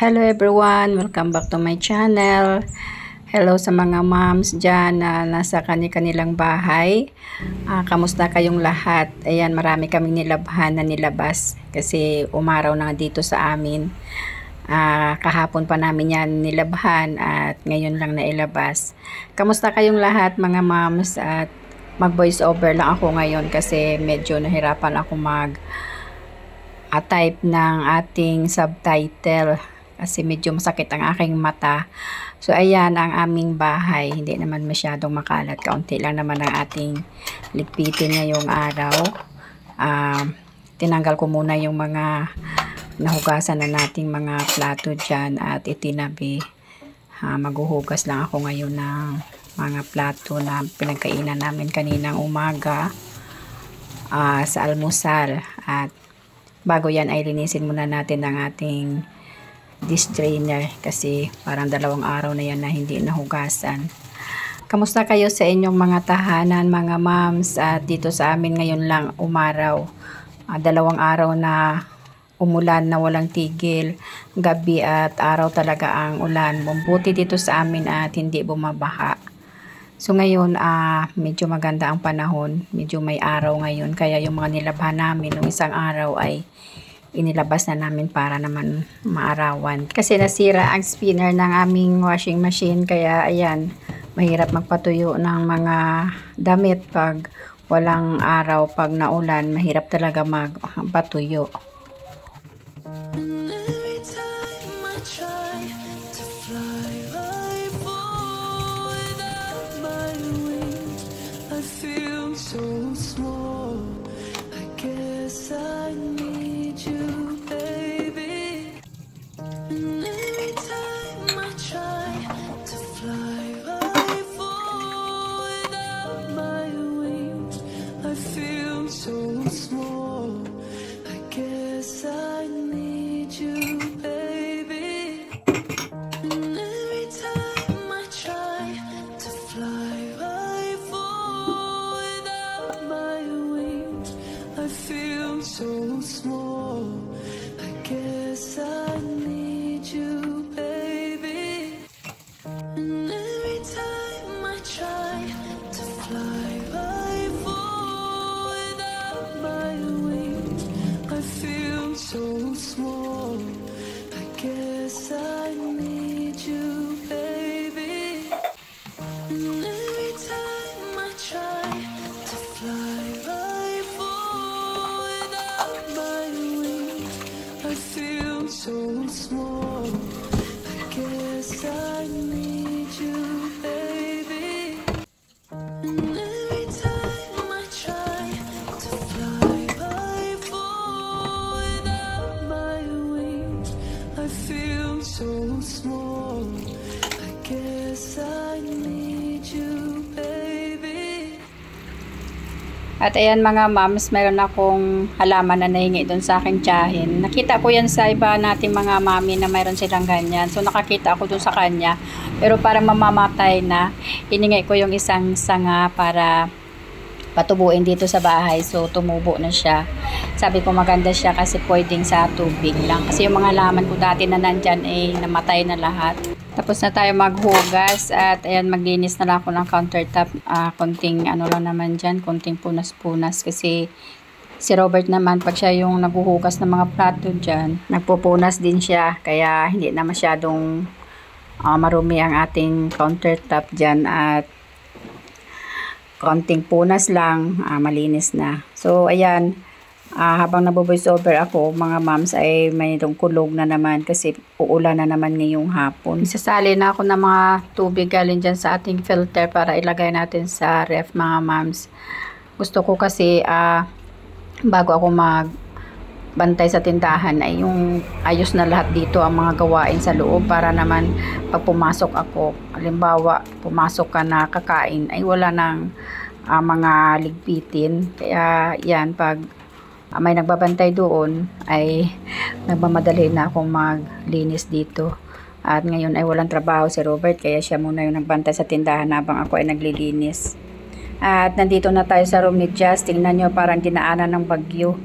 Hello everyone! Welcome back to my channel. Hello sa mga moms dyan na nasa kanilang bahay. Kamusta kayong lahat? Ayan, marami kaming nilabhan na nilabas kasi umaraw na dito sa amin. Kahapon pa namin yan nilabhan at ngayon lang nailabas. Kamusta kayong lahat mga moms? At mag voice over lang ako ngayon kasi medyo nahirapan ako type ng ating subtitle kasi medyo masakit ang aking mata. So ayan ang aming bahay, hindi naman masyadong makalat, kaunti lang naman ang ating ligpitin ngayong araw. Tinanggal ko muna yung mga nahugasan na nating mga plato dyan at itinabi. Maghuhugas lang ako ngayon ng mga plato na pinagkainan namin kaninang umaga sa almusal. At bago yan ay linisin muna natin ang ating dish drainer kasi parang 2 araw na yan na hindi nahugasan. Kamusta kayo sa inyong mga tahanan mga moms? At dito sa amin ngayon lang umaraw. 2 araw na umulan na walang tigil. Gabi at araw talaga ang ulan. Bumbuti dito sa amin at hindi bumabaha. So ngayon medyo maganda ang panahon. Medyo may araw ngayon. Kaya yung mga nilabhan namin noong isang araw ay inilabas na namin para naman maarawan. Kasi nasira ang spinner ng aming washing machine. Kaya ayan, mahirap magpatuyo ng mga damit pag walang araw. Pag naulan, mahirap talaga magpatuyo. At ayan mga moms, meron akong halaman na nahingi doon sa aking tiyahin. Nakita ko yan sa iba nating mga mami na mayroon silang ganyan. So nakakita ako doon sa kanya. Pero parang mamamatay na. Hiningi ko yung isang sanga para patubuin dito sa bahay. So tumubo na siya. Sabi ko maganda siya kasi pwedeng sa tubig lang. Kasi yung mga halaman ko dati na nandyan ay namatay na lahat. Tapos na tayo maghugas at ayan, maglinis na lang ako ng countertop. Konting ano lang naman dyan, konting punas-punas kasi si Robert naman pag siya yung naghuhugas ng mga plato dyan, nagpupunas din siya kaya hindi na masyadong marumi ang ating countertop dyan at konting punas lang, malinis na. So ayan, habang nabo-voice over ako mga moms ay mayroong kulog na naman kasi uulan na naman ngayong hapon. Sasali na ako ng mga tubig galing dyan sa ating filter para ilagay natin sa ref mga moms. Gusto ko kasi bago ako magbantay sa tindahan ay yung ayos na lahat dito ang mga gawain sa loob para naman pag pumasok ako, halimbawa pumasok ka na kakain ay wala nang mga ligpitin. Kaya yan, pag may nagbabantay doon ay nagmamadali na akong maglinis dito. At ngayon ay walang trabaho si Robert kaya siya muna yung nagbantay sa tindahan habang ako ay naglilinis. At nandito na tayo sa room ni Jazz. Tingnan nyo, parang dinaanan ng bagyo.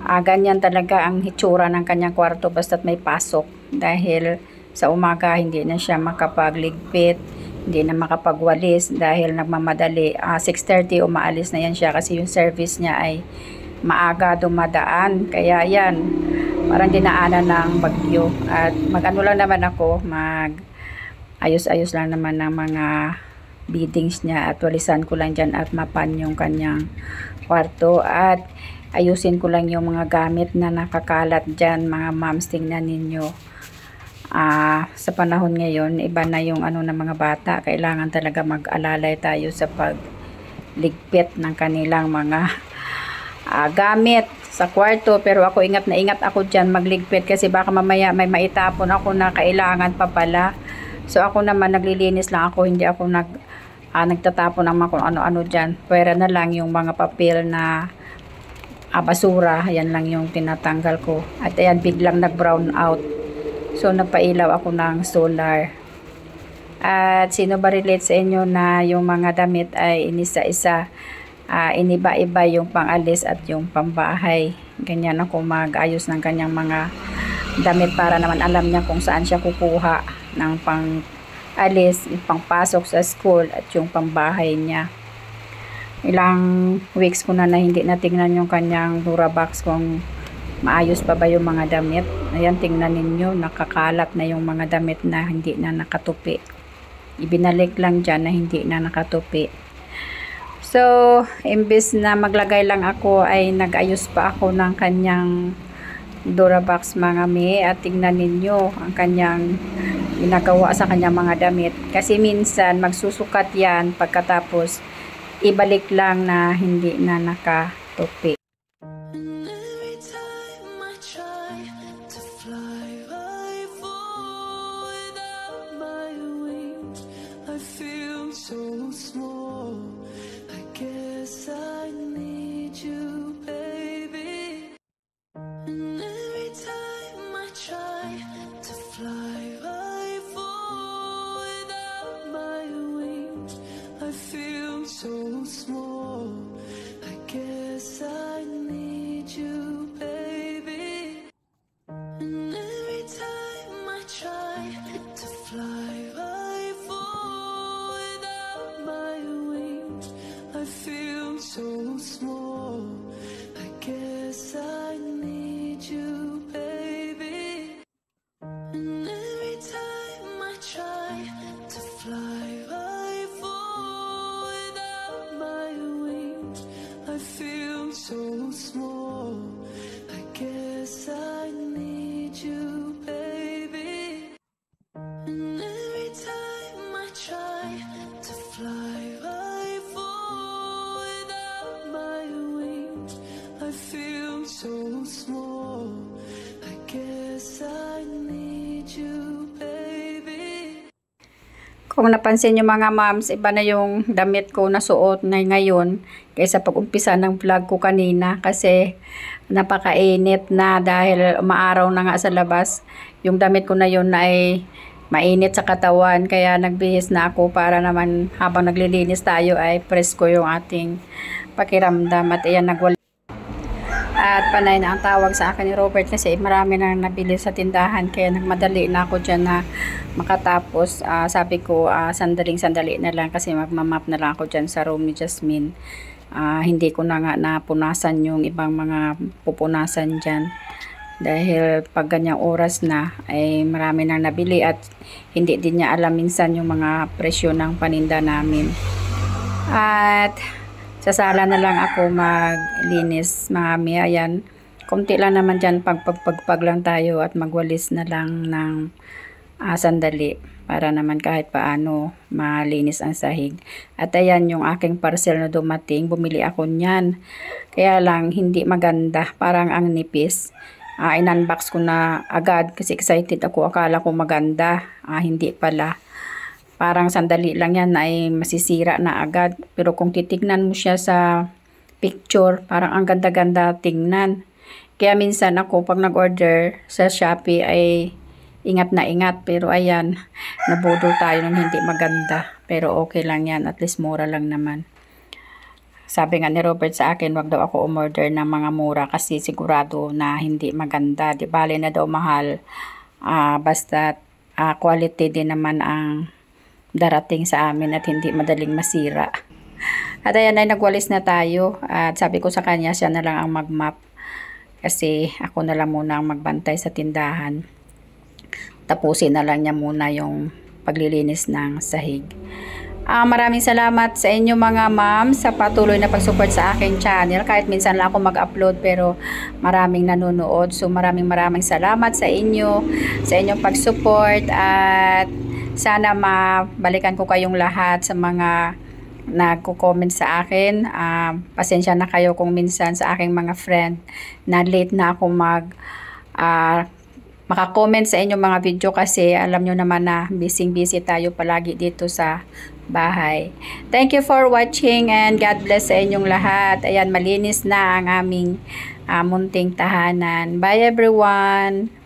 Ganyan talaga ang hitsura ng kanyang kwarto basta't may pasok. dahil sa umaga hindi na siya makapagligpit, hindi na makapagwalis dahil nagmamadali. 6:30 umaalis na yan siya kasi yung service niya ay maaga dumadaan. Kaya yan, parang dinaanan ng bagyo. At mag-ano lang naman ako, ayos-ayos lang naman ng mga beadings niya at walisan ko lang dyan at mapan yung kanyang kwarto at ayusin ko lang yung mga gamit na nakakalat dyan, mga moms. Tingnan ninyo, sa panahon ngayon iba na yung ano ng mga bata, kailangan talaga mag-alalay tayo sa pagligpit ng kanilang mga gamit sa kwarto. Pero ako ingat na ingat ako dyan magligpit kasi baka mamaya may maitapon ako na kailangan pa pala. So ako naman naglilinis lang ako, hindi ako nagtatapon ng mga kung ano-ano dyan. Pwera na lang yung mga papel na basura, yan lang yung tinatanggal ko. At ayan, biglang nag-brown out. So napailaw ako ng solar. At sino ba relate sa inyo na yung mga damit ay inisa-isa, iniba-iba yung pangalis at yung pambahay. Ganyan ako mag-ayos ng kanyang mga damit para naman alam niya kung saan siya kukuha ng pang-alis, yung pangpasok sa school at yung pambahay niya. Ilang weeks ko na hindi natingnan yung kanyang Durabox kung maayos pa ba yung mga damit. Ayan, tingnan ninyo, nakakalat na yung mga damit na hindi na nakatupi. Ibinalik lang dyan na hindi na nakatupi. So, imbes na maglagay lang ako ay nag-ayos pa ako ng kanyang Durabox mga mi. At tingnan ninyo ang kanyang ginagawa sa kanyang mga damit. Kasi minsan magsusukat yan pagkatapos ibalik lang na hindi na nakatupi. Kung napansin nyo mga moms, iba na yung damit ko na suot na ngayon kaysa pag-umpisa ng vlog ko kanina kasi napakainit na dahil umaaraw na nga sa labas. Yung damit ko na yun na ay mainit sa katawan kaya nagbihis na ako para naman habang naglilinis tayo ay presko yung ating pakiramdam. At ayan, at panay na ang tawag sa akin ni Robert kasi marami na nabili sa tindahan kaya nagmadali na ako dyan na makatapos. Sabi ko sandaling-sandali na lang kasi magmamap na lang ako dyan sa room ni Jasmine. Hindi ko na nga napunasan yung ibang mga pupunasan dyan dahil pag ganyang oras na ay marami nang nabili at hindi din niya alam minsan yung mga presyo ng paninda namin. At sa sala na lang ako maglinis mga mi. Ayan, konti lang naman dyan, pagpag lang tayo at magwalis na lang ng sandali para naman kahit paano malinis ang sahig. At ayan yung aking parcel na dumating, bumili ako niyan. Kaya lang hindi maganda, parang ang nipis. In-unbox ko na agad kasi excited ako, akala ko maganda. Hindi pala. Parang sandali lang yan ay masisira na agad. Pero kung titignan mo siya sa picture, parang ang ganda-ganda tingnan. Kaya minsan ako pag nag-order sa Shopee ay ingat na ingat. Pero ayan, nabudol tayo ng hindi maganda. Pero okay lang yan, at least mura lang naman. Sabi nga ni Robert sa akin, wag daw ako umorder ng mga mura kasi sigurado na hindi maganda. Di bale na daw mahal. Basta quality din naman ang darating sa amin at hindi madaling masira. At ayan ay nagwalis na tayo at sabi ko sa kanya siya na lang ang mag-mop kasi ako na lang muna ang magbantay sa tindahan. Tapusin na lang niya muna yung paglilinis ng sahig. Maraming salamat sa inyo mga ma'am sa patuloy na pag-support sa aking channel. Kahit minsan lang ako mag-upload pero maraming nanonood. So maraming salamat sa inyo, sa inyong pag-support at sana mabalikan ko kayong lahat sa mga nagko-comment sa akin. Pasensya na kayo kung minsan sa aking mga friend na late na ako maka-comment sa inyong mga video kasi alam nyo naman na busy tayo palagi dito sa bahay. Thank you for watching and God bless sa inyong lahat. Ayan, malinis na ang aming munting tahanan. Bye everyone!